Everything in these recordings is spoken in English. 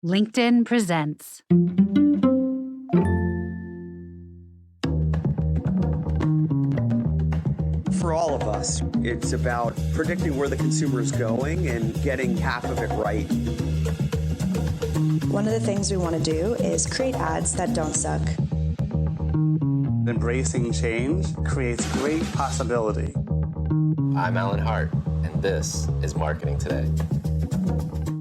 LinkedIn presents. For all of us, it's about predicting where the consumer is going and getting half of it right. One of the things we want to do is create ads that don't suck. Embracing change creates great possibility. I'm Alan Hart, and this is Marketing Today.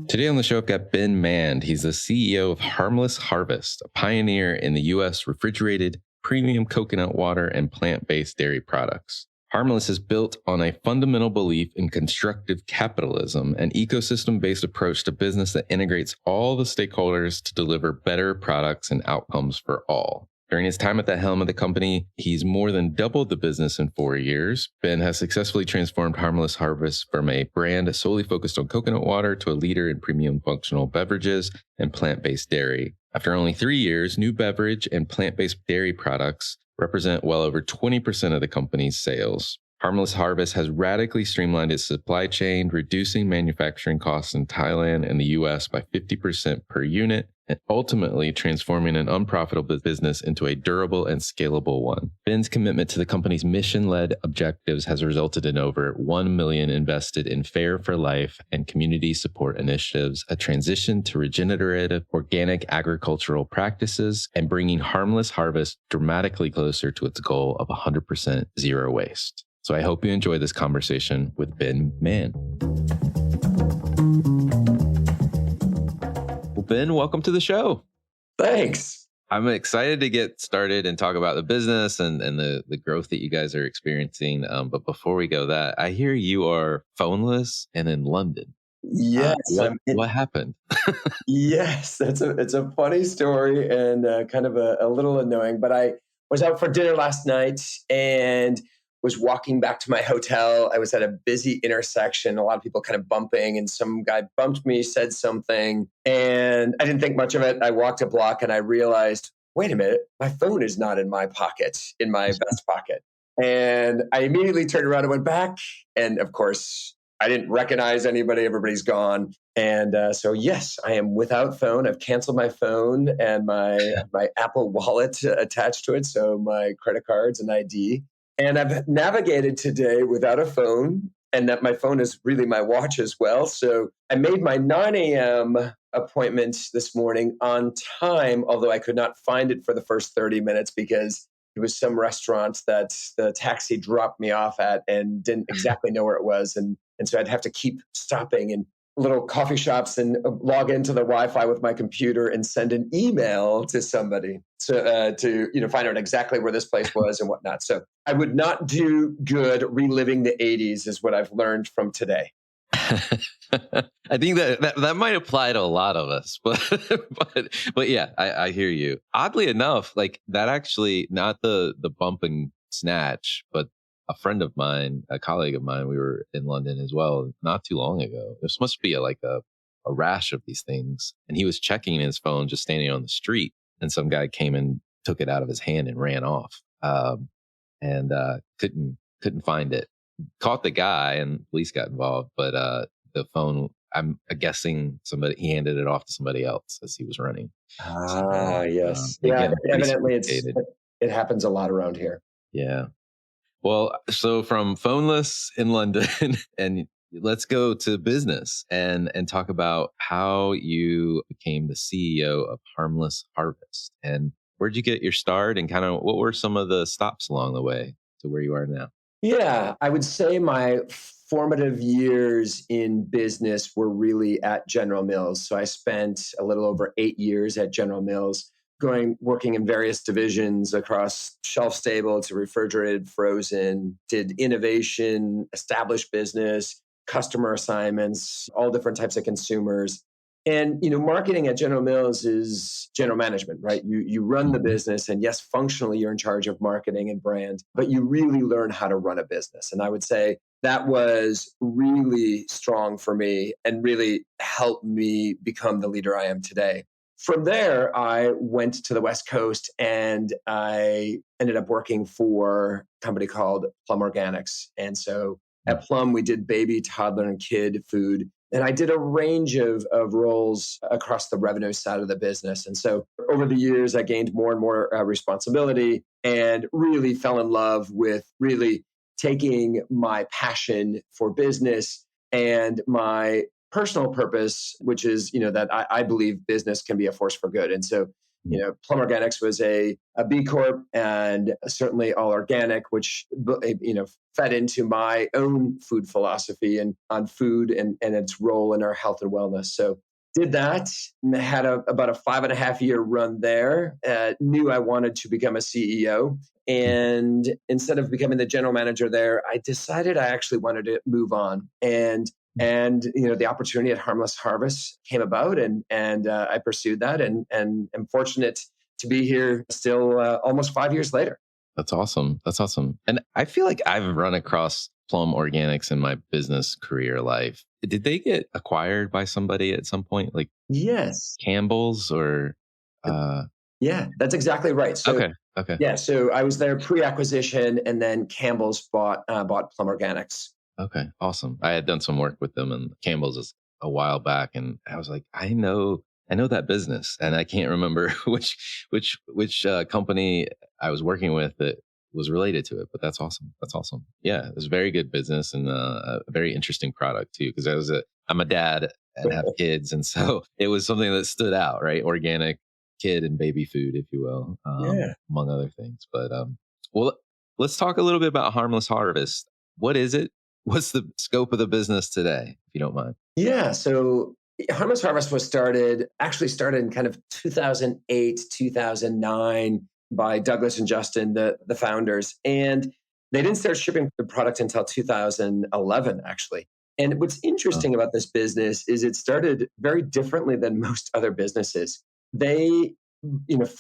Today on the show, I've got Ben Mand. He's the CEO of Harmless Harvest, a pioneer in the U.S. refrigerated premium coconut water and plant-based dairy products. Harmless is built on a fundamental belief in constructive capitalism, an ecosystem-based approach to business that integrates all the stakeholders to deliver better products and outcomes for all. During his time at the helm of the company, he's more than doubled the business in 4 years. Ben has successfully transformed Harmless Harvest from a brand solely focused on coconut water to a leader in premium functional beverages and plant-based dairy. After only 3 years, new beverage and plant-based dairy products represent well over 20% of the company's sales. Harmless Harvest has radically streamlined its supply chain, reducing manufacturing costs in Thailand and the US by 50% per unit, and ultimately transforming an unprofitable business into a durable and scalable one. Ben's commitment to the company's mission-led objectives has resulted in over $1 million invested in Fair for Life and community support initiatives, a transition to regenerative organic agricultural practices, and bringing Harmless Harvest dramatically closer to its goal of 100% zero waste. So I hope you enjoy this conversation with Ben Mand. Well, Ben, welcome to the show. Thanks. I'm excited to get started and talk about the business and the growth that you guys are experiencing. But before we go that, I hear you are Phoneless and in London. Yes. What happened? Yes, it's a funny story and kind of a little annoying, but I was out for dinner last night and was walking back to my hotel. I was at a busy intersection, a lot of people kind of bumping, and some guy bumped me, said something, and I didn't think much of it. I walked a block and I realized, wait a minute, my phone is not in my pocket, in my vest pocket. And I immediately turned around and went back. And of course, I didn't recognize anybody. Everybody's gone. And so, yes, I am without phone. I've canceled my phone and my Apple Wallet attached to it. So my credit cards and ID. And I've navigated today without a phone, and that my phone is really my watch as well. So I made my 9 a.m. appointment this morning on time, although I could not find it for the first 30 minutes because it was some restaurant that the taxi dropped me off at and didn't exactly know where it was. And so I'd have to keep stopping in little coffee shops and log into the Wi-Fi with my computer and send an email to somebody to find out exactly where this place was and whatnot. So I would not do good reliving the 80s is what I've learned from today. I think that might apply to a lot of us, but yeah, I hear you. Oddly enough, like that actually, not the bump and snatch, but a friend of mine, a colleague of mine, we were in London as well not too long ago. This must be a rash of these things. And he was checking his phone just standing on the street. And some guy came and took it out of his hand and ran off. And couldn't find it. Caught the guy and police got involved. But the phone, I'm guessing he handed it off to somebody else as he was running. Yes. Yeah, evidently it happens a lot around here. Yeah. Well, so from Phoneless in London, and let's go to business and talk about how you became the CEO of Harmless Harvest. And where'd you get your start and kind of what were some of the stops along the way to where you are now? Yeah, I would say my formative years in business were really at General Mills. So I spent a little over 8 years at General Mills, working in various divisions across shelf stable to refrigerated, frozen, did innovation, established business, customer assignments, all different types of consumers. And, marketing at General Mills is general management, right? You run the business, and yes, functionally you're in charge of marketing and brand, but you really learn how to run a business. And I would say that was really strong for me and really helped me become the leader I am today. From there, I went to the West Coast and I ended up working for a company called Plum Organics. And so at Plum, we did baby, toddler, and kid food. And I did a range of roles across the revenue side of the business. And so over the years, I gained more and more responsibility and really fell in love with really taking my passion for business and my personal purpose, which is, that I believe business can be a force for good. And so, Plum Organics was a B Corp and certainly all organic, which, fed into my own food philosophy and on food and its role in our health and wellness. So did that, had about a 5.5-year run there, knew I wanted to become a CEO. And instead of becoming the general manager there, I decided I actually wanted to move on. And the opportunity at Harmless Harvest came about, and I pursued that, and am fortunate to be here still almost 5 years later. That's awesome. That's awesome. And I feel like I've run across Plum Organics in my business career life. Did they get acquired by somebody at some point, like Yes, Campbell's or? Yeah, that's exactly right. So, Okay. Yeah, so I was there pre-acquisition, and then Campbell's bought Plum Organics. Okay, awesome. I had done some work with them and Campbell's just a while back, and I was like, I know that business, and I can't remember which company I was working with that was related to it. But that's awesome. That's awesome. Yeah, it was a very good business and a very interesting product too. Because I'm a dad and have kids, and so it was something that stood out, right? Organic kid and baby food, if you will, among other things. But well, let's talk a little bit about Harmless Harvest. What is it? What's the scope of the business today, if you don't mind? Yeah, so Harmless Harvest was started in kind of 2008, 2009 by Douglas and Justin, the founders. And they didn't start shipping the product until 2011, actually. And what's interesting about this business is it started very differently than most other businesses. They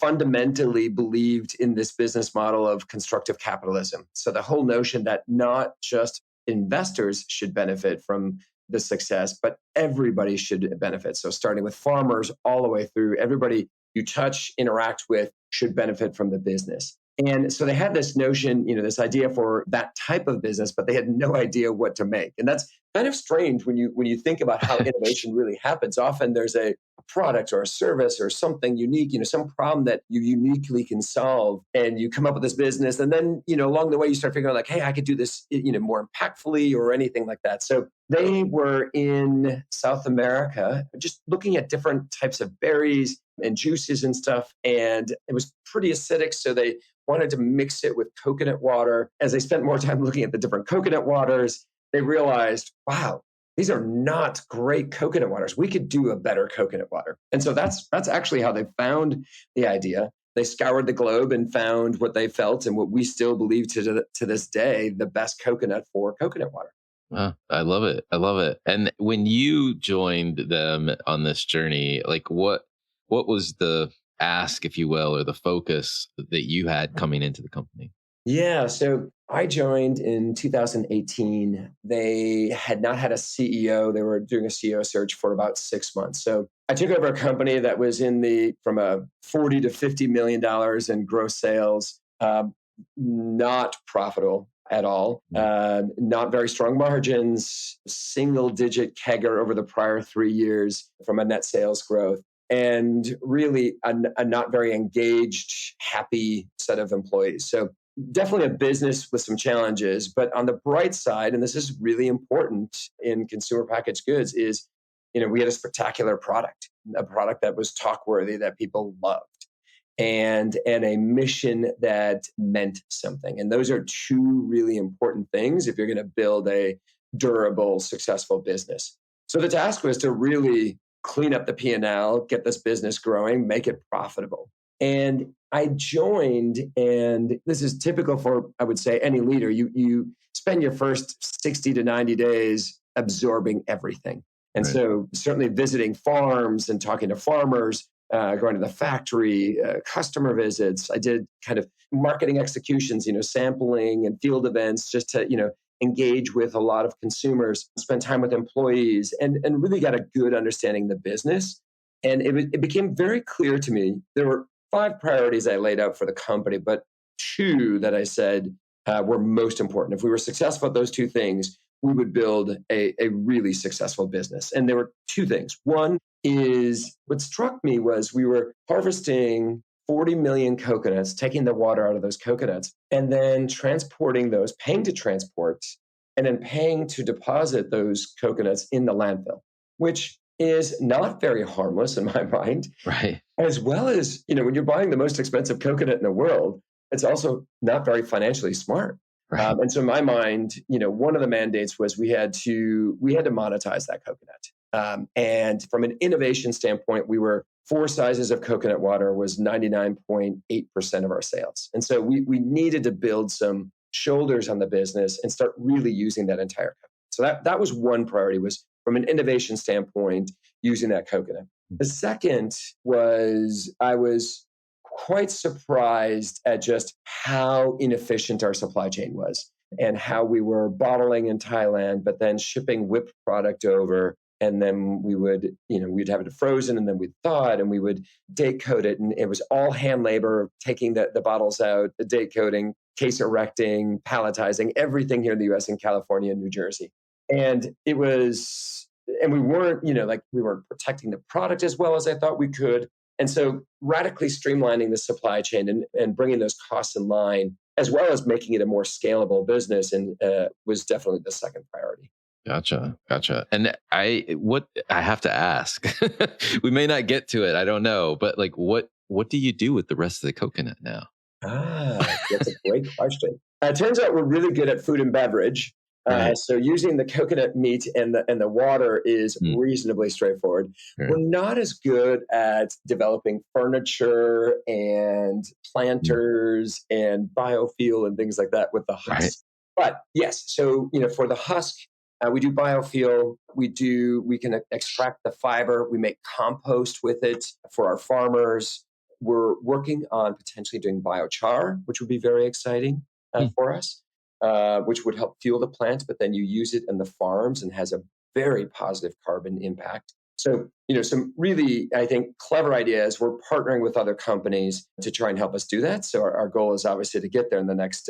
fundamentally believed in this business model of constructive capitalism. So the whole notion that not just investors should benefit from the success, but everybody should benefit. So starting with farmers all the way through, everybody you touch, interact with should benefit from the business. And so they had this notion, this idea for that type of business, but they had no idea what to make. And that's kind of strange when you think about how innovation really happens. Often there's a product or a service or something unique, some problem that you uniquely can solve, and you come up with this business. And then, along the way, you start figuring out like, hey, I could do this, more impactfully or anything like that. So they were in South America, just looking at different types of berries and juices and stuff. And it was pretty acidic. So they wanted to mix it with coconut water. As they spent more time looking at the different coconut waters, they realized, wow, these are not great coconut waters. We could do a better coconut water. And so that's actually how they found the idea. They scoured the globe and found what they felt and what we still believe to this day, the best coconut for coconut water. I love it. I love it. And when you joined them on this journey, like what was the ask, if you will, or the focus that you had coming into the company? Yeah, so I joined in 2018. They had not had a CEO. They were doing a CEO search for about 6 months. So I took over a company that was from a $40 to $50 million in gross sales, not profitable at all, not very strong margins, single-digit CAGR over the prior 3 years from a net sales growth, and really a not very engaged, happy set of employees. So definitely a business with some challenges, but on the bright side, and this is really important in consumer packaged goods, is, we had a spectacular product, a product that was talk worthy, that people loved, and a mission that meant something. And those are two really important things if you're going to build a durable, successful business. So the task was to really clean up the P&L, get this business growing, make it profitable. And I joined, and this is typical for, I would say, any leader. You spend your first 60 to 90 days absorbing everything. And Right. So certainly visiting farms and talking to farmers, going to the factory, customer visits. I did kind of marketing executions, sampling and field events just to, engage with a lot of consumers, spend time with employees, and really got a good understanding of the business. And it became very clear to me, there were 5 priorities I laid out for the company, but 2 that I said were most important. If we were successful at those 2 things, we would build a really successful business. And there were two things. One is what struck me was we were harvesting 40 million coconuts, taking the water out of those coconuts, and then transporting those, paying to transport, and then paying to deposit those coconuts in the landfill, which is not very harmless in my mind. Right. As well as, when you're buying the most expensive coconut in the world, it's also not very financially smart. Right. And so in my mind, one of the mandates was we had to monetize that coconut. And from an innovation standpoint, we were 4 sizes of coconut water was 99.8% of our sales. And so we needed to build some shoulders on the business and start really using that entire coconut. So that was one priority, was from an innovation standpoint, using that coconut. The second was I was quite surprised at just how inefficient our supply chain was and how we were bottling in Thailand, but then shipping whipped product over. And then we would, we'd have it frozen and then we'd thaw it and we would date coat it. And it was all hand labor, taking the bottles out, the date coating, case erecting, palletizing, everything here in the US and California and New Jersey. And we weren't, we weren't protecting the product as well as I thought we could. And so radically streamlining the supply chain and bringing those costs in line, as well as making it a more scalable business, and was definitely the second priority. Gotcha. And I have to ask, we may not get to it, I don't know, but what do you do with the rest of the coconut now? That's a great question. It turns out we're really good at food and beverage. Right. So using the coconut meat and the water is reasonably straightforward. Right. We're not as good at developing furniture and planters and biofuel and things like that with the husk. Right. But yes, so for the husk, we do biofuel. We can extract the fiber. We make compost with it for our farmers. We're working on potentially doing biochar, which would be very exciting for us. Which would help fuel the plants, but then you use it in the farms and has a very positive carbon impact. So, some really, I think, clever ideas. We're partnering with other companies to try and help us do that. So our goal is obviously to get there in the next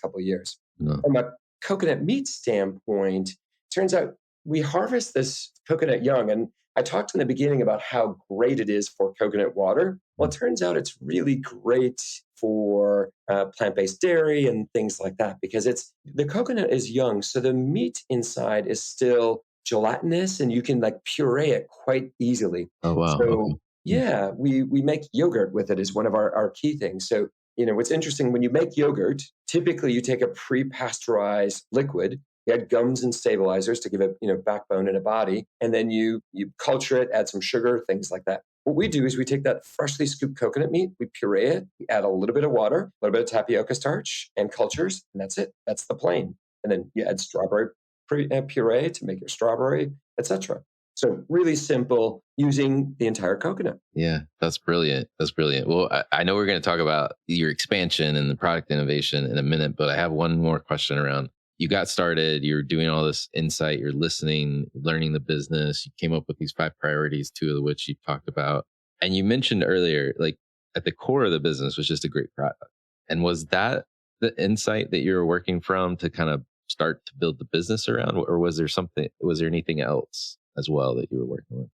couple of years. Yeah. From a coconut meat standpoint, turns out we harvest this coconut young, and I talked in the beginning about how great it is for coconut water. Well, it turns out it's really great for plant-based dairy and things like that, because the coconut is young, so the meat inside is still gelatinous, and you can puree it quite easily. Oh wow! So okay. Yeah, we make yogurt with it, is one of our key things. So what's interesting, when you make yogurt, typically you take a pre-pasteurized liquid. You add gums and stabilizers to give it backbone and a body, and then you culture it, add some sugar, things like that. What we do is we take that freshly scooped coconut meat, we puree it, we add a little bit of water, a little bit of tapioca starch and cultures, and that's it. That's the plain. And then you add strawberry puree to make your strawberry, etc. So really simple, using the entire coconut. Yeah, that's brilliant. Well, I know we're going to talk about your expansion and the product innovation in a minute, but I have one more question around. You got started, you're doing all this insight, you're listening, learning the business. You came up with these 5 priorities, 2 of which you talked about. And you mentioned earlier, at the core of the business was just a great product. And was that the insight that you were working from to kind of start to build the business around? Or was there anything else as well that you were working with?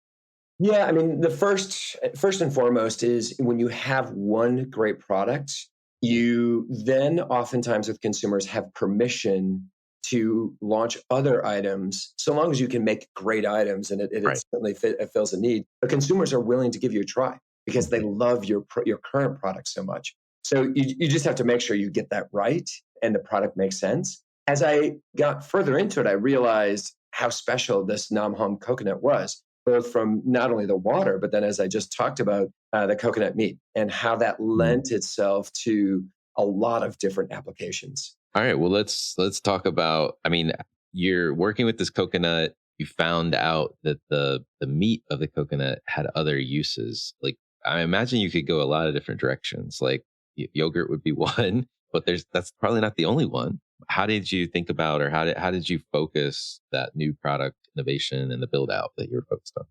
Yeah, I mean, the first and foremost is when you have one great product, you then oftentimes with consumers have permission to launch other items, so long as you can make great items and it right. Certainly fills a need. But consumers are willing to give you a try because they love your current product so much. So you just have to make sure you get that right and the product makes sense. As I got further into it, I realized how special this Nam Hom coconut was, both from not only the water, but then as I just talked about, the coconut meat and how that lent itself to a lot of different applications. All right, well, let's talk about, you're working with this coconut. You found out that the meat of the coconut had other uses. I imagine you could go a lot of different directions. Yogurt would be one, but that's probably not the only one. How did you think about, or how did you focus that new product innovation and the build out that you're focused on?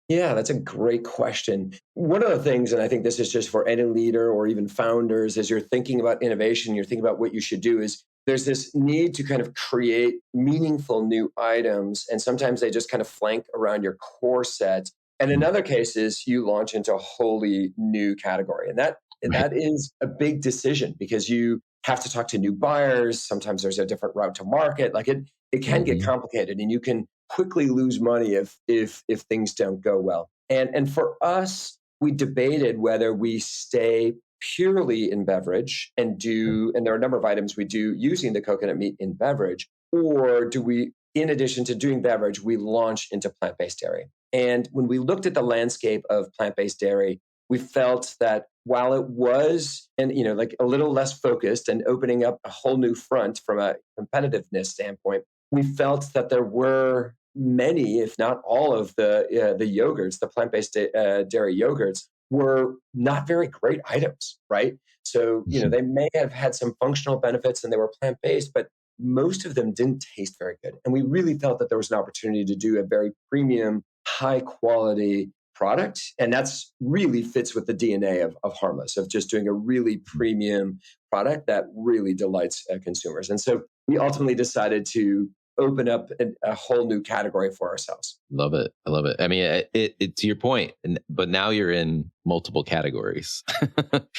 Yeah, that's a great question. One of the things, and I think this is just for any leader or even founders, as you're thinking about innovation, you're thinking about what you should do, is there's this need to kind of create meaningful new items. And sometimes they just kind of flank around your core set. And in other cases, you launch into a wholly new category. And that is a big decision because you have to talk to new buyers. Sometimes there's a different route to market. Like it can get complicated, and you can quickly lose money if things don't go well. And for us, we debated whether we stay purely in beverage and there are a number of items we do using the coconut meat in beverage, or do we, in addition to doing beverage, we launch into plant-based dairy. And when we looked at the landscape of plant-based dairy, we felt that while it was, like a little less focused and opening up a whole new front from a competitiveness standpoint, we felt that there were many, if not all of the yogurts, the plant-based dairy yogurts, were not very great items, right? So, they may have had some functional benefits and they were plant-based, but most of them didn't taste very good. And we really felt that there was an opportunity to do a very premium, high quality product. And that's really fits with the DNA of Harmless, of just doing a really premium product that really delights consumers. And so we ultimately decided to open up a whole new category for ourselves. Love it. I love it. I mean, it to your point, but now you're in multiple categories.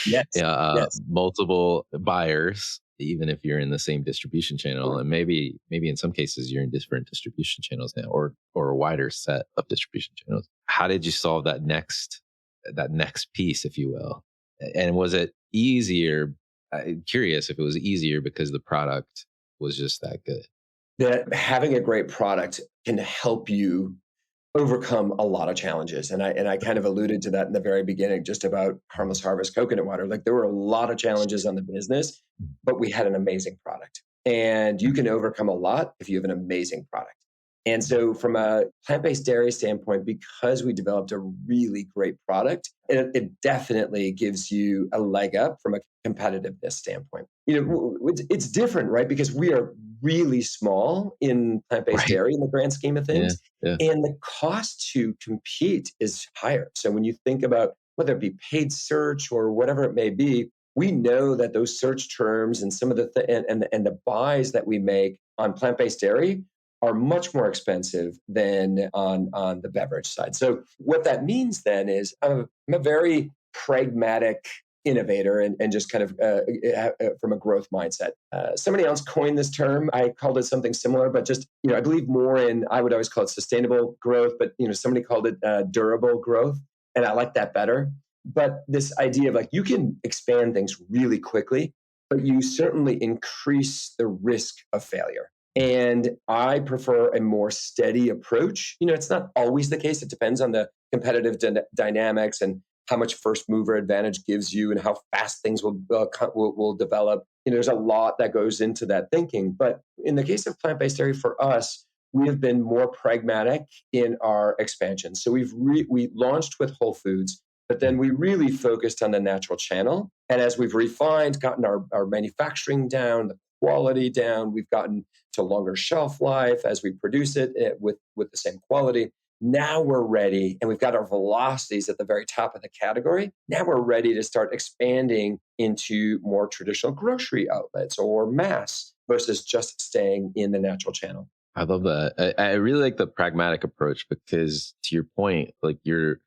Yes. Yes. Multiple buyers, even if you're in the same distribution channel, and maybe in some cases you're in different distribution channels now, or a wider set of distribution channels. How did you solve that next piece, if you will? And was it easier? I'm curious if it was easier because the product was just that good. That having a great product can help you overcome a lot of challenges. And I kind of alluded to that in the very beginning, just about Harmless Harvest coconut water. Like there were a lot of challenges on the business, but we had an amazing product. And you can overcome a lot if you have an amazing product. And so from a plant-based dairy standpoint, because we developed a really great product, it definitely gives you a leg up from a competitiveness standpoint. It's different, right? Because we are really small in plant-based dairy in the grand scheme of things. Yeah. And the cost to compete is higher. So when you think about whether it be paid search or whatever it may be, we know that those search terms and some of the and the buys that we make on plant-based dairy are much more expensive than on the beverage side. So what that means then is I'm a very pragmatic innovator and just kind of from a growth mindset. Somebody else coined this term. I called it something similar, but just, I believe more in, I would always call it sustainable growth, but, somebody called it durable growth. And I like that better. But this idea of like, you can expand things really quickly, but you certainly increase the risk of failure. And I prefer a more steady approach. It's not always the case. It depends on the competitive dynamics and how much first mover advantage gives you and how fast things will develop. There's a lot that goes into that thinking. But in the case of plant-based dairy for us, we have been more pragmatic in our expansion. So we launched with Whole Foods, but then we really focused on the natural channel. And as we've refined, gotten our manufacturing down, the quality down, we've gotten to longer shelf life as we produce it with the same quality. Now we're ready, and we've got our velocities at the very top of the category. Now we're ready to start expanding into more traditional grocery outlets or mass versus just staying in the natural channel. I love that. I really like the pragmatic approach because, to your point, like you're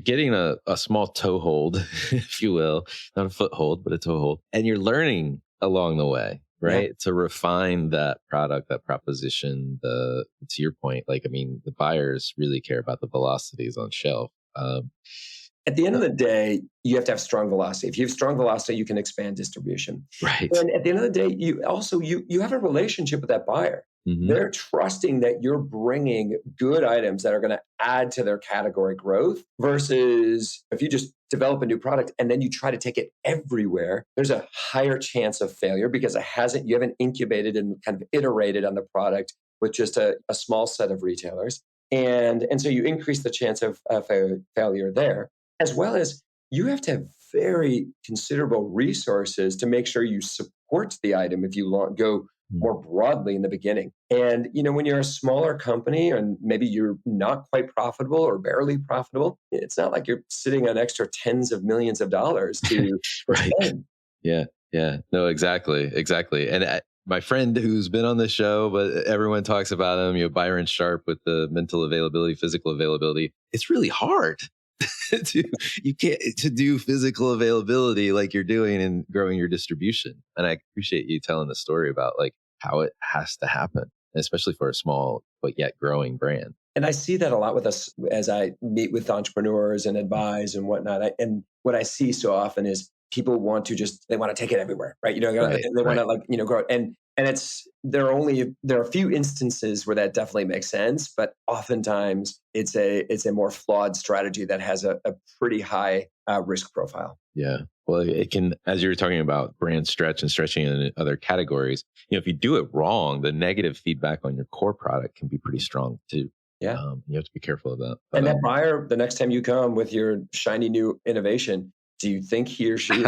getting a small toehold, if you will, not a foothold, but a toehold, and you're learning along the way. Right. Yeah. To refine that product, that proposition, to your point, the buyers really care about the velocities on shelf. At the end of the day, you have to have strong velocity. If you have strong velocity, you can expand distribution. Right. And at the end of the day, you also, you have a relationship with that buyer. Mm-hmm. They're trusting that you're bringing good items that are going to add to their category growth versus if you just develop a new product and then you try to take it everywhere, there's a higher chance of failure because you haven't incubated and kind of iterated on the product with just a small set of retailers. And so you increase the chance of failure there, as well as you have to have very considerable resources to make sure you support the item if you go more broadly in the beginning. And, when you're a smaller company and maybe you're not quite profitable or barely profitable, it's not like you're sitting on extra tens of millions of dollars to right. spend. Yeah. No, exactly. And my friend who's been on the show, but everyone talks about him, Byron Sharp with the mental availability, physical availability. It's really hard to do physical availability like you're doing and growing your distribution. And I appreciate you telling the story about like how it has to happen, especially for a small but yet growing brand. And I see that a lot with us as I meet with entrepreneurs and advise and whatnot. And what I see so often is people want to they want to take it everywhere, right? They want to grow. And there are a few instances where that definitely makes sense, but oftentimes it's a more flawed strategy that has a pretty high risk profile. Yeah. Well, it can, as you were talking about brand stretch and stretching in other categories, if you do it wrong, the negative feedback on your core product can be pretty strong too. Yeah. You have to be careful of that. And that buyer, the next time you come with your shiny new innovation, do you think he or she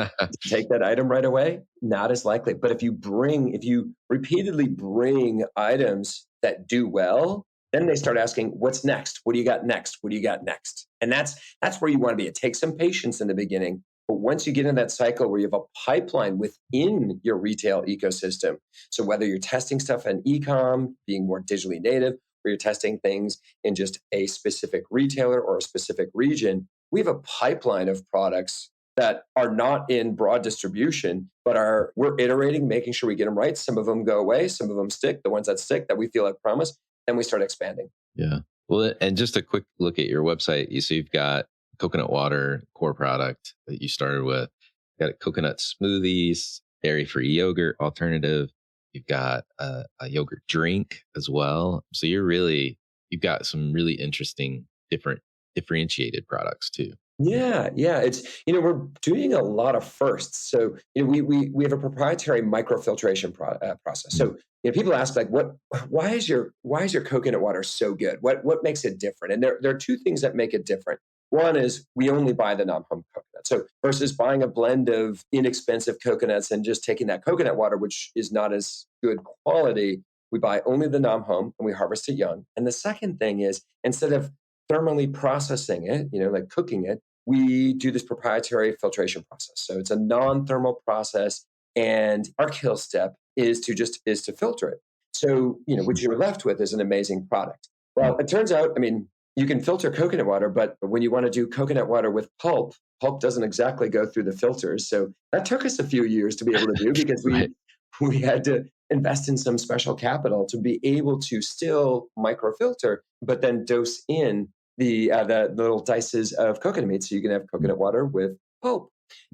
take that item right away? Not as likely. But if you repeatedly bring items that do well, then they start asking, what's next? What do you got next? What do you got next? And that's where you want to be. It takes some patience in the beginning. But once you get in that cycle where you have a pipeline within your retail ecosystem, so whether you're testing stuff in e-com, being more digitally native, or you're testing things in just a specific retailer or a specific region, we have a pipeline of products that are not in broad distribution, but we're iterating, making sure we get them right. Some of them go away, some of them stick. The ones that stick that we feel like promise, then we start expanding. Yeah. Well, and just a quick look at your website. You've got coconut water, core product that you started with. You've got coconut smoothies, dairy-free yogurt alternative. You've got a yogurt drink as well. So you've got some really interesting, differentiated products too. Yeah. It's, we're doing a lot of firsts. So, we have a proprietary microfiltration process. So, people ask like, why is your coconut water so good? What makes it different? And there are two things that make it different. One is we only buy the non-home coconut. So versus buying a blend of inexpensive coconuts and just taking that coconut water, which is not as good quality, we buy only the non-home and we harvest it young. And the second thing is instead of thermally processing it, like cooking it, we do this proprietary filtration process. So it's a non-thermal process, and our kill step is to filter it. So, what you're left with is an amazing product. Well, it turns out, you can filter coconut water, but when you want to do coconut water with pulp doesn't exactly go through the filters. So that took us a few years to be able to do because we had to invest in some special capital to be able to still microfilter, but then dose in the little dices of coconut meat so you can have coconut water with pulp.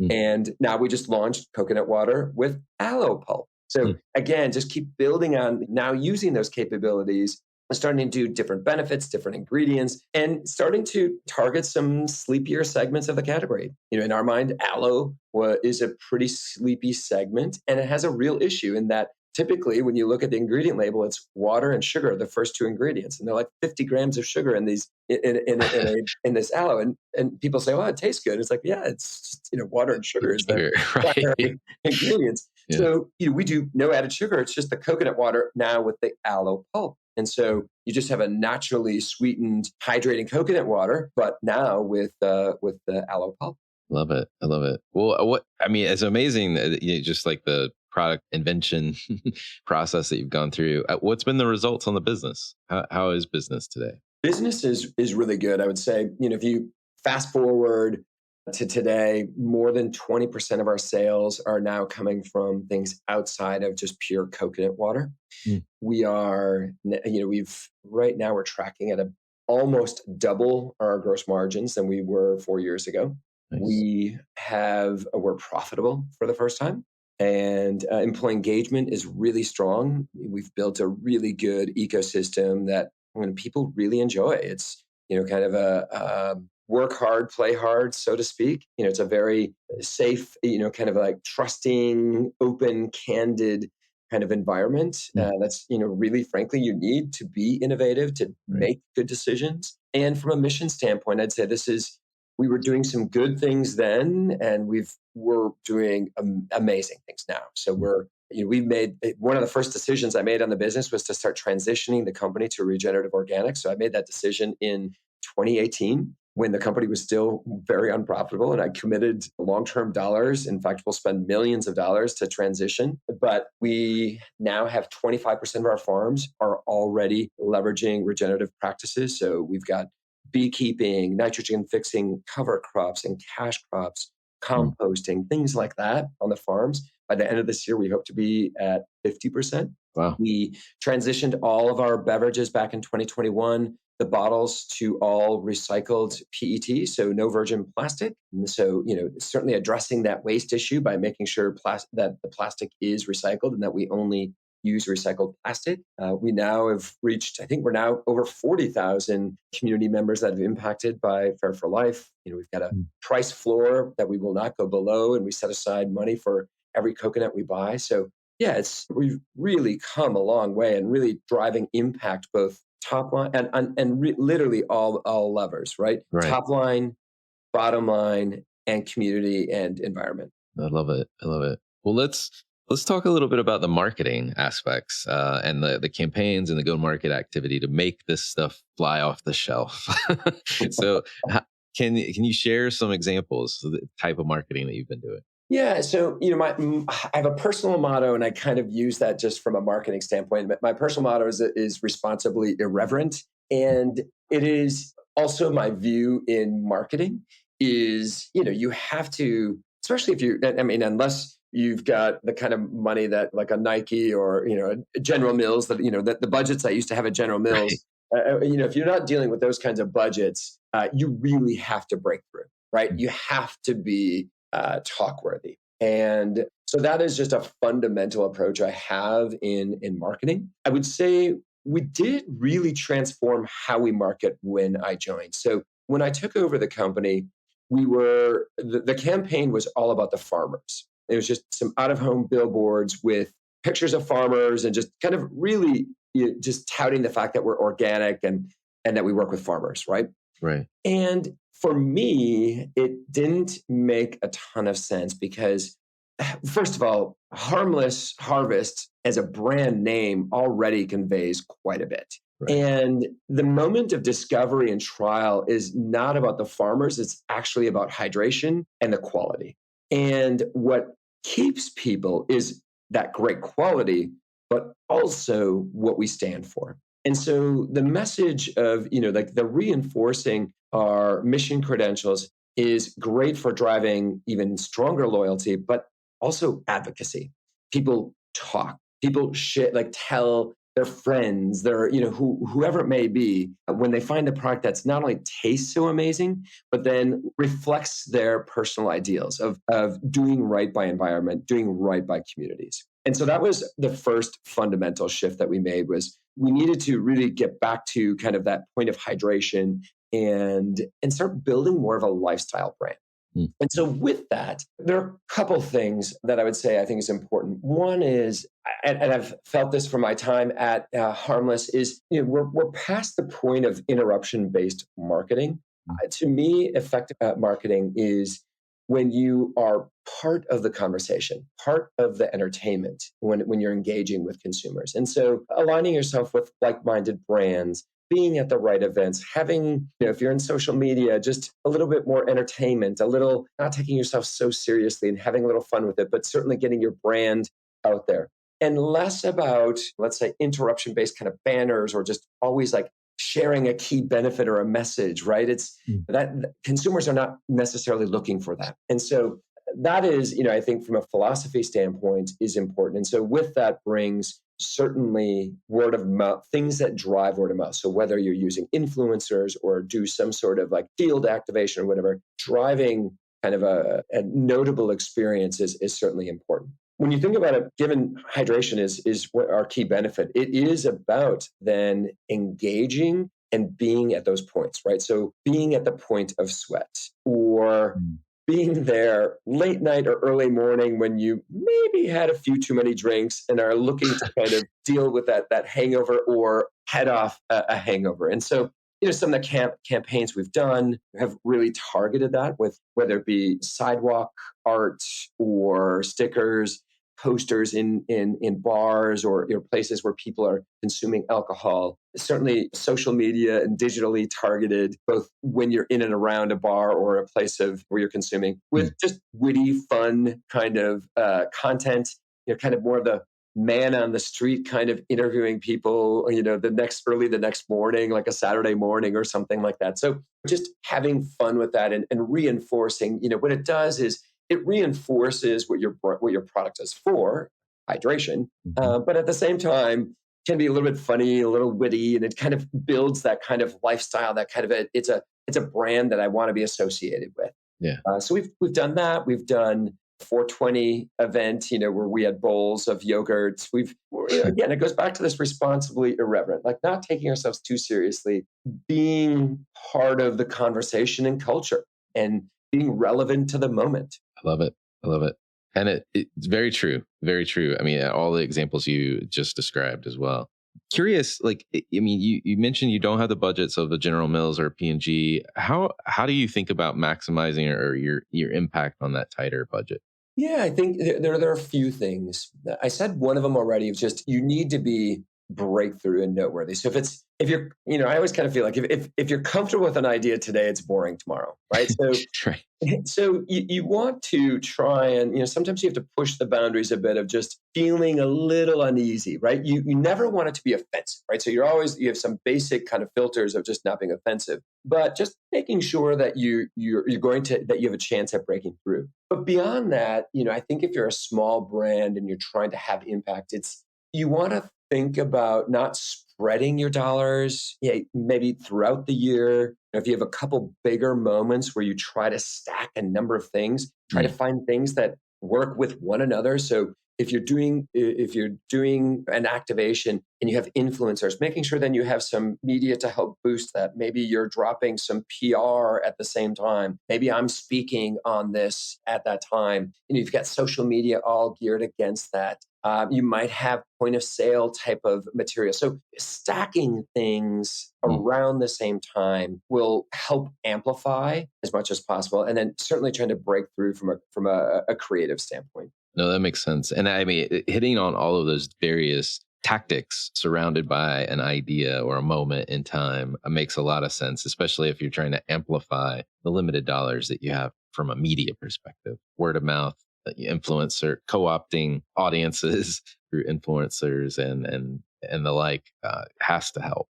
And now we just launched coconut water with aloe pulp. So again, just keep building on now using those capabilities, starting to do different benefits, different ingredients, and starting to target some sleepier segments of the category. In our mind, aloe is a pretty sleepy segment, and it has a real issue in that typically when you look at the ingredient label, it's water and sugar, the first two ingredients, and they're like 50 grams of sugar in these in this aloe, and people say, "Oh, it tastes good." It's like, yeah, it's just, water and sugar is the primary ingredients. Yeah. So we do no added sugar; it's just the coconut water now with the aloe pulp. And so you just have a naturally sweetened, hydrating coconut water, but now with the aloe pulp. Love it. I love it. Well, it's amazing that just like the product invention process that you've gone through. What's been the results on the business? How is business today? Business is really good. I would say, if you fast forward to today, more than 20% of our sales are now coming from things outside of just pure coconut water. We are, right now we're tracking at almost double our gross margins than we were 4 years ago. Nice. We're profitable for the first time, and employee engagement is really strong. We've built a really good ecosystem that people really enjoy. It's, kind of a work hard, play hard, so to speak. It's a very safe, kind of like trusting, open, candid kind of environment. That's, really, frankly, you need to be innovative, to make good decisions. And from a mission standpoint, I'd say we were doing some good things then, and we're doing amazing things now. So we've made one of the first decisions I made on the business was to start transitioning the company to regenerative organics. So I made that decision in 2018. when the company was still very unprofitable. And I committed long-term dollars. In fact, we'll spend millions of dollars to transition. But we now have 25% of our farms are already leveraging regenerative practices. So we've got beekeeping, nitrogen fixing cover crops and cash crops, composting, things like that on the farms. By the end of this year, we hope to be at 50%. Wow. We transitioned all of our beverages back in 2021, the bottles to all recycled PET, so no virgin plastic. And so, certainly addressing that waste issue by making sure that the plastic is recycled and that we only use recycled plastic. We now have reached, I think we're now over 40,000 community members that have impacted by Fair for Life. We've got a price floor that we will not go below, and we set aside money for every coconut we buy. So yeah, we've really come a long way and really driving impact, both top line and literally all levers, right? Top line, bottom line, and community and environment. I love it. Well, let's talk a little bit about the marketing aspects and the campaigns and the go-to-market activity to make this stuff fly off the shelf. So can you share some examples of the type of marketing that you've been doing? Yeah. So, I have a personal motto, and I kind of use that just from a marketing standpoint. My personal motto is responsibly irreverent. And it is also my view in marketing is, you have to, especially unless you've got the kind of money that like a Nike or, a General Mills that the budgets I used to have at General Mills, if you're not dealing with those kinds of budgets, you really have to break through, right? You have to be talk worthy. And so that is just a fundamental approach I have in marketing. I would say we did really transform how we market when I joined. So when I took over the company, the campaign was all about the farmers. It was just some out-of-home billboards with pictures of farmers and just kind of really just touting the fact that we're organic and that we work with farmers, right? Right. And for me, it didn't make a ton of sense because, first of all, Harmless Harvest as a brand name already conveys quite a bit. Right. And the moment of discovery and trial is not about the farmers, it's actually about hydration and the quality. And what keeps people is that great quality, but also what we stand for. And so the message of, like the reinforcing our mission credentials is great for driving even stronger loyalty, but also advocacy. People talk, people share, like tell their friends, whoever it may be, when they find a product that's not only tastes so amazing, but then reflects their personal ideals of doing right by environment, doing right by communities. And so that was the first fundamental shift that we made was we needed to really get back to kind of that point of hydration and start building more of a lifestyle brand. And so with that, there are a couple things that I would say I think is important. One is, and I've felt this from my time at Harmless, is we're past the point of interruption-based marketing. To me, effective marketing is when you are part of the conversation, part of the entertainment when you're engaging with consumers. And so aligning yourself with like-minded brands, being at the right events, having, if you're in social media, just a little bit more entertainment, a little not taking yourself so seriously and having a little fun with it, but certainly getting your brand out there. And less about, let's say, interruption-based kind of banners or just always like sharing a key benefit or a message, right? It's that consumers are not necessarily looking for that. And so that is, I think from a philosophy standpoint is important. And so with that brings certainly word of mouth, things that drive word of mouth. So whether you're using influencers or do some sort of like field activation or whatever, driving kind of a notable experience is certainly important. When you think about it, given hydration is what our key benefit, it is about then engaging and being at those points, right? So being at the point of sweat or being there late night or early morning when you maybe had a few too many drinks and are looking to kind of deal with that hangover or head off a hangover. And so, some of the campaigns we've done have really targeted that with whether it be sidewalk art or stickers, posters in bars or places where people are consuming alcohol. certainly social media and digitally targeted, both when you're in and around a bar or a place of where you're consuming, with just witty, fun kind of content. Kind of more of the man on the street kind of interviewing people, the next morning, like a Saturday morning or something like that. So just having fun with that and reinforcing, what it does is it reinforces what your product is for, hydration, but at the same time can be a little bit funny, a little witty, and it kind of builds that kind of lifestyle, that kind of it's a brand that I want to be associated with. Yeah. So we've done that. We've done 420 event, where we had bowls of yogurts. Again, it goes back to this responsibly irreverent, like not taking ourselves too seriously, being part of the conversation and culture and being relevant to the moment. I love it. And it's very true. Very true. I mean, all the examples you just described as well. Curious, you mentioned you don't have the budgets of a General Mills or P&G. How do you think about maximizing or your impact on that tighter budget? Yeah, I think there are a few things. I said one of them already. It's just you need to be breakthrough and noteworthy. So if you're, I always kind of feel like if you're comfortable with an idea today, it's boring tomorrow, right? So right. So you want to try and, sometimes you have to push the boundaries a bit of just feeling a little uneasy, right? You never want it to be offensive, right? So you have some basic kind of filters of just not being offensive, but just making sure that that you have a chance at breaking through. But beyond that, I think if you're a small brand and you're trying to have impact, you want to think about not spreading your dollars, maybe throughout the year. If you have a couple bigger moments where you try to stack a number of things, try to find things that work with one another. So if you're doing an activation and you have influencers, making sure then you have some media to help boost that. Maybe you're dropping some PR at the same time. Maybe I'm speaking on this at that time. You've got social media all geared against that. You might have point of sale type of material. So stacking things around the same time will help amplify as much as possible. And then certainly trying to break through from a creative standpoint. No, that makes sense. And I mean, hitting on all of those various tactics surrounded by an idea or a moment in time makes a lot of sense, especially if you're trying to amplify the limited dollars that you have from a media perspective. Word of mouth, influencer, co-opting audiences through influencers and the like has to help.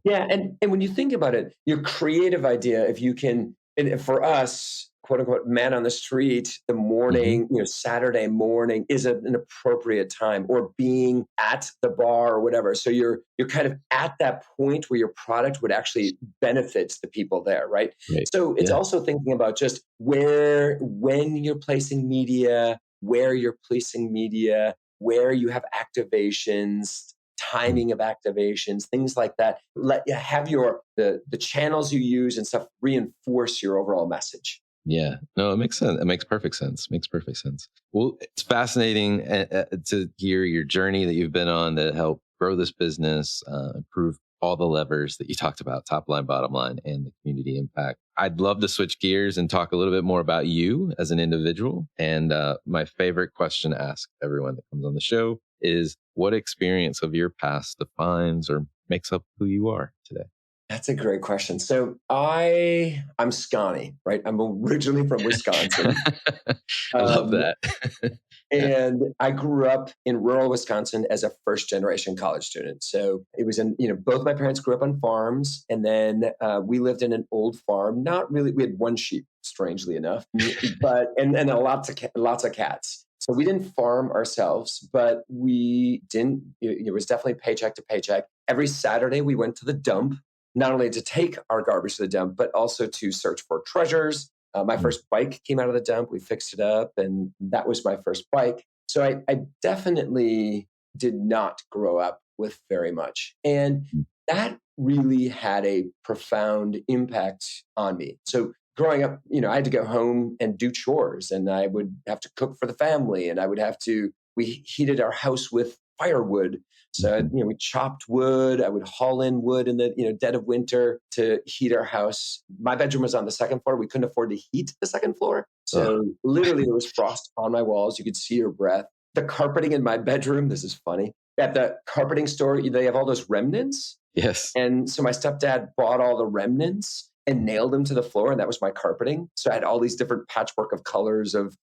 Yeah, and when you think about it, your creative idea, if you can, and for us, quote unquote, man on the street, the morning, Saturday morning is an appropriate time, or being at the bar or whatever. So you're kind of at that point where your product would actually benefit the people there, right? So it's also thinking about just when you're placing media, where you're placing media, where you have activations, timing of activations, things like that. Let you have the channels you use and stuff reinforce your overall message. Yeah, no, it makes sense. It makes perfect sense. Well, it's fascinating to hear your journey that you've been on to help grow this business, improve all the levers that you talked about, top line, bottom line, and the community impact. I'd love to switch gears and talk a little bit more about you as an individual. And my favorite question to ask everyone that comes on the show is, what experience of your past defines or makes up who you are today? That's a great question. So I'm Scotty, right? I'm originally from Wisconsin. I love that. And I grew up in rural Wisconsin as a first generation college student. So it was both my parents grew up on farms, and then we lived in an old farm. Not really, we had one sheep, strangely enough, but and lots of cats. So we didn't farm ourselves, but we didn't. It was definitely paycheck to paycheck. Every Saturday we went to the dump, not only to take our garbage to the dump, but also to search for treasures. My first bike came out of the dump. We fixed it up, and that was my first bike. So I definitely did not grow up with very much. And that really had a profound impact on me. So growing up, I had to go home and do chores, and I would have to cook for the family, and we heated our house with firewood. So, we chopped wood. I would haul in wood in the, dead of winter to heat our house. My bedroom was on the second floor. We couldn't afford to heat the second floor. So literally there was frost on my walls. You could see your breath. The carpeting in my bedroom, this is funny. At the carpeting store, they have all those remnants. Yes. And so my stepdad bought all the remnants and nailed them to the floor, and that was my carpeting. So I had all these different patchwork of colors of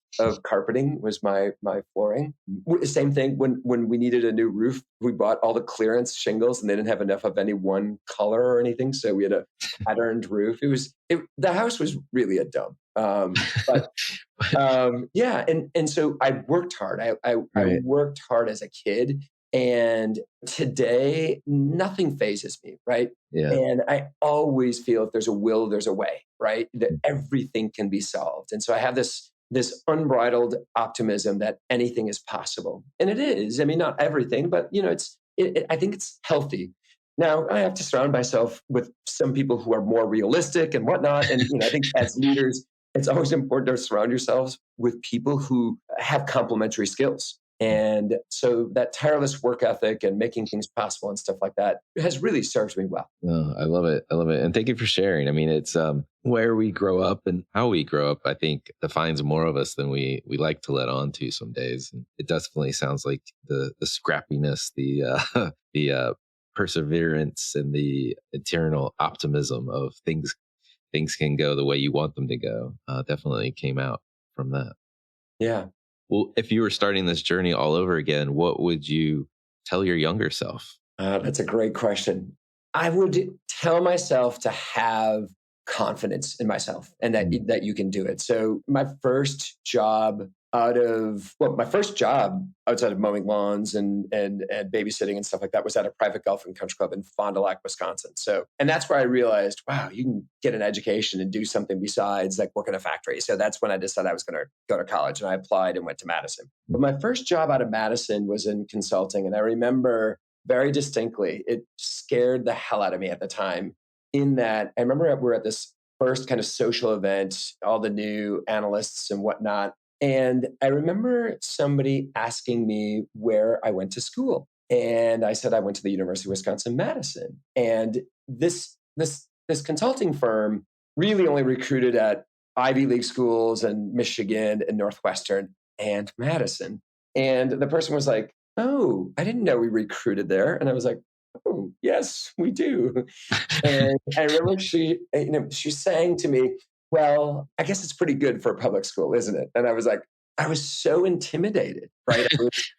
carpeting was my flooring. Same thing when we needed a new roof, we bought all the clearance shingles, and they didn't have enough of any one color or anything, so we had a patterned roof. The house was really a dump. Yeah, and so I worked hard. I worked hard as a kid. And today, nothing phases me, right? Yeah. And I always feel if there's a will, there's a way, right? That everything can be solved. And so I have this unbridled optimism that anything is possible. And it is. I mean, not everything, but I think it's healthy. Now, I have to surround myself with some people who are more realistic and whatnot. And I think as leaders, it's always important to surround yourselves with people who have complementary skills. And so that tireless work ethic and making things possible and stuff like that has really served me well. Oh, I love it. I love it. And thank you for sharing. I mean, it's where we grow up and how we grow up, I think defines more of us than we like to let on to some days. And it definitely sounds like the scrappiness, the perseverance and the eternal optimism of things can go the way you want them to go definitely came out from that. Yeah. Well, if you were starting this journey all over again, what would you tell your younger self? That's a great question. I would tell myself to have confidence in myself and that you can do it. So my first job outside of mowing lawns and babysitting and stuff like that was at a private golf and country club in Fond du Lac, Wisconsin. And that's where I realized, wow, you can get an education and do something besides like work in a factory. So that's when I decided I was going to go to college, and I applied and went to Madison. But my first job out of Madison was in consulting. And I remember very distinctly, it scared the hell out of me at the time, in that I remember we're at this first kind of social event, all the new analysts and whatnot. And I remember somebody asking me where I went to school. And I said, I went to the University of Wisconsin-Madison. And this consulting firm really only recruited at Ivy League schools and Michigan and Northwestern and Madison. And the person was like, oh, I didn't know we recruited there. And I was like, oh, yes, we do. And I remember she's saying to me, well, I guess it's pretty good for a public school, isn't it? And I was like, I was so intimidated, right?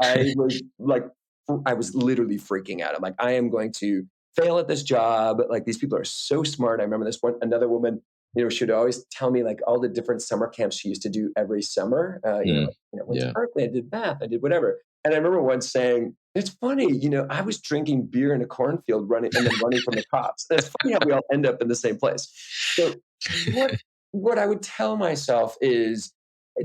I was literally freaking out. I'm like, I am going to fail at this job. Like, these people are so smart. I remember another woman, she would always tell me like all the different summer camps she used to do every summer. Went to Berkeley, I did math, I did whatever. And I remember once saying, it's funny, I was drinking beer in a cornfield running from the cops. And it's funny how we all end up in the same place. So what I would tell myself is,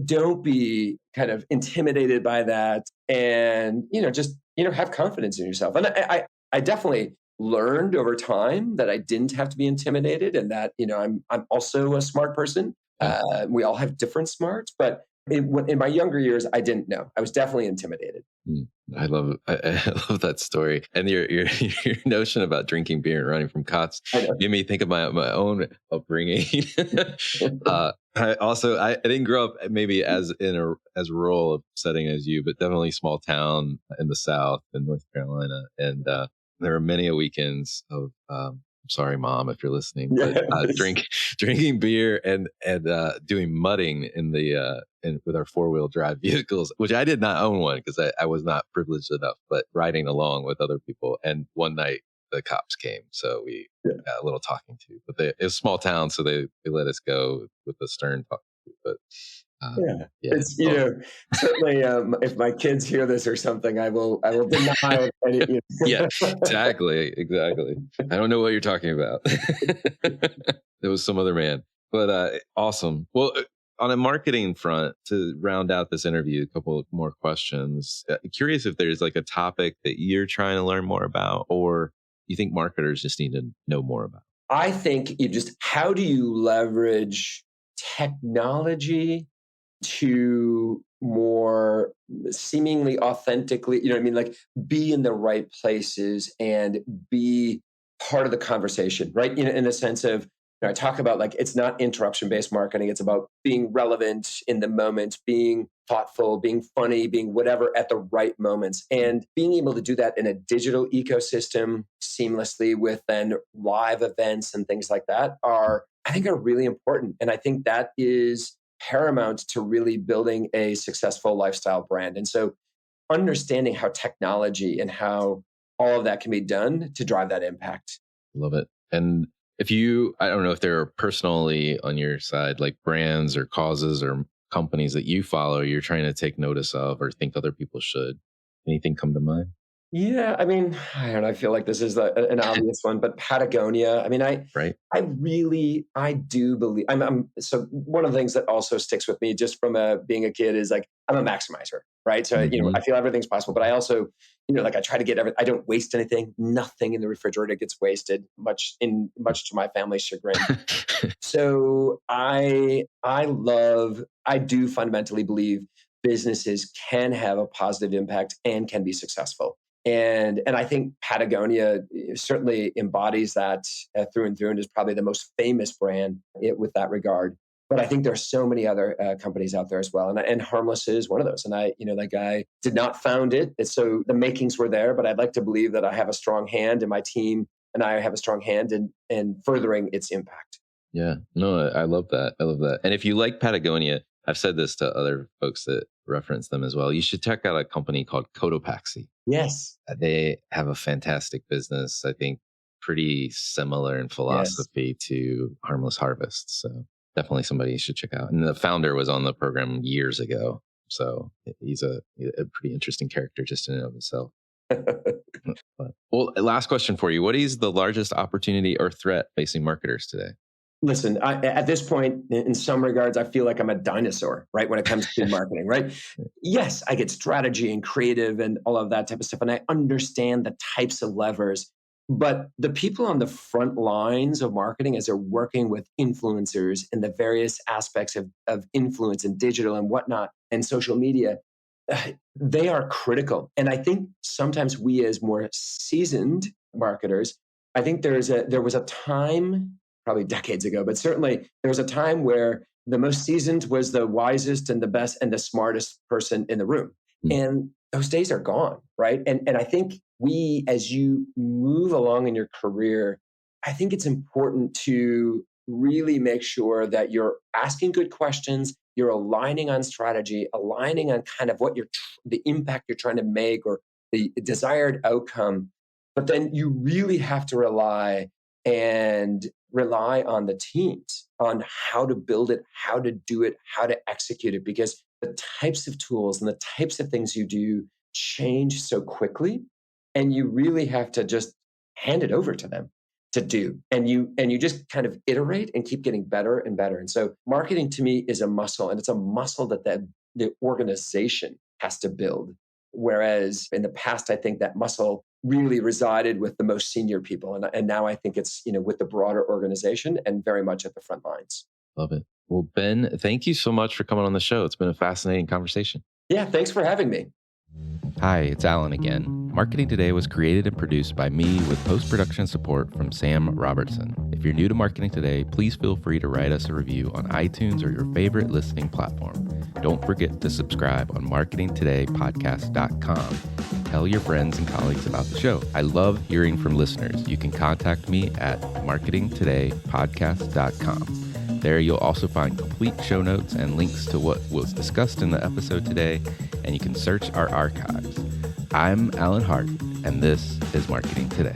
don't be kind of intimidated by that, and just have confidence in yourself. And I definitely learned over time that I didn't have to be intimidated, and that I'm also a smart person. We all have different smarts, but in my younger years, I didn't know. I was definitely intimidated. I love that story, and your notion about drinking beer and running from cops made me think of my own upbringing. I didn't grow up maybe as rural setting as you, but definitely small town in the South in North Carolina, and there are many weekends of sorry, Mom, if you're listening, but drinking beer and doing mudding with our 4-wheel drive vehicles, which I did not own one because I was not privileged enough, but riding along with other people. And one night the cops came, so we got a little talking to. But it was a small town, so they let us go with the stern talking to. But it's certainly if my kids hear this or something, I will deny it. Yeah, exactly. I don't know what you're talking about. It was some other man, but awesome. Well, on a marketing front, to round out this interview, a couple more questions. Curious if there's like a topic that you're trying to learn more about, or you think marketers just need to know more about. I think how do you leverage technology to more seemingly authentically, like be in the right places and be part of the conversation, right? In the sense of, I talk about like, it's not interruption-based marketing. It's about being relevant in the moment, being thoughtful, being funny, being whatever at the right moments. And being able to do that in a digital ecosystem seamlessly with then live events and things like that I think are really important. And I think that is paramount to really building a successful lifestyle brand. And so understanding how technology and how all of that can be done to drive that impact. Love it. And I don't know if there are personally on your side, like brands or causes or companies that you follow, you're trying to take notice of or think other people should. Anything come to mind? Yeah, I mean, I don't know. I feel like this is an obvious one, but Patagonia. I mean, Right. I do believe. So one of the things that also sticks with me, just from being a kid, is like I'm a maximizer, right? So I feel everything's possible, but I also, like I try to get everything. I don't waste anything. Nothing in the refrigerator gets wasted, much to my family's chagrin. So I do fundamentally believe businesses can have a positive impact and can be successful. And I think Patagonia certainly embodies that through and through, and is probably the most famous brand with that regard. But I think there are so many other companies out there as well, and Harmless is one of those. And that guy did not found it, and so the makings were there. But I'd like to believe that I have a strong hand, and my team and I have a strong hand in furthering its impact. Yeah, no, I love that. I love that. And if you like Patagonia, I've said this to other folks that reference them as well. You should check out a company called Cotopaxi. Yes. They have a fantastic business, I think pretty similar in philosophy to Harmless Harvest. So definitely somebody you should check out. And the founder was on the program years ago. So he's a pretty interesting character just in and of himself. Well, last question for you. What is the largest opportunity or threat facing marketers today? Listen, at this point, in some regards, I feel like I'm a dinosaur, right? When it comes to marketing, right? Yes, I get strategy and creative and all of that type of stuff. And I understand the types of levers. But the people on the front lines of marketing, as they're working with influencers in the various aspects of influence and digital and whatnot and social media, they are critical. And I think sometimes we as more seasoned marketers, I think there was a time, probably decades ago, but certainly there was a time where the most seasoned was the wisest and the best and the smartest person in the room. And those days are gone, right? And I think as you move along in your career, I think it's important to really make sure that you're asking good questions, you're aligning on strategy, aligning on kind of what the impact you're trying to make or the desired outcome. But then you really have to rely on the teams on how to build it, how to do it, how to execute it, because the types of tools and the types of things you do change so quickly, and you really have to just hand it over to them to do. And you just kind of iterate and keep getting better and better. And so marketing to me is a muscle, and it's a muscle that the organization has to build. Whereas in the past, I think that muscle really resided with the most senior people. And now I think it's, with the broader organization and very much at the front lines. Love it. Well, Ben, thank you so much for coming on the show. It's been a fascinating conversation. Yeah, thanks for having me. Hi, it's Alan again. Marketing Today was created and produced by me with post-production support from Sam Robertson. If you're new to Marketing Today, please feel free to write us a review on iTunes or your favorite listening platform. Don't forget to subscribe on marketingtodaypodcast.com. Tell your friends and colleagues about the show. I love hearing from listeners. You can contact me at marketingtodaypodcast.com. There you'll also find complete show notes and links to what was discussed in the episode today, and you can search our archives. I'm Alan Hart, and this is Marketing Today.